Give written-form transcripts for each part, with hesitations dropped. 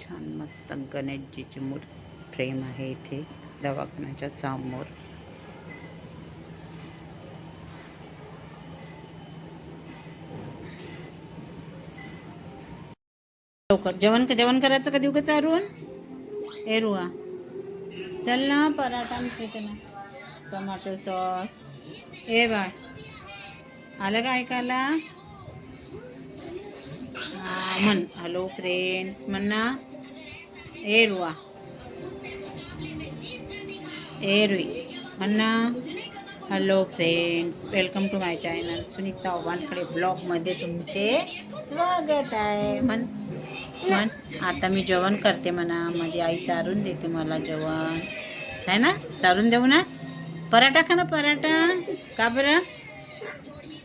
छान मस्त गणेशजीची फ्रेम आहे इथे दवाखान्याच्या समोर. लवकर जेवण करायचं का देऊ का चारून? ए रुआ चल ना, पराठा आणते ना, टमाटो सॉस. ए बाळ आलं का ऐकायला? म्हण हॅलो फ्रेंड्स म्हण ना. ए रुआ ए रुई म्हण ना. Hello friends, welcome to my channel Sunita Wankhede ब्लॉगमध्ये तुमचे स्वागत आहे. म्हण म्हण आता मी जेवण करते म्हणा. माझी आई चारून देते मला जेवण, आहे ना? चारून देऊ ना. पराठा खा ना, पराठा. का बरं?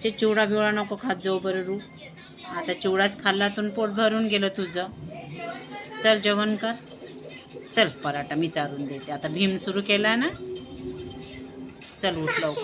ते चिवडा बिवडा नको खात जाऊ बरं रू. आता चिवडाच खाल्ला तर पोट भरून गेलं तुझं. चल जेवण कर. चल पराठा मी चारून देते. आता भीम सुरू केला ना. चल उठ लवकर.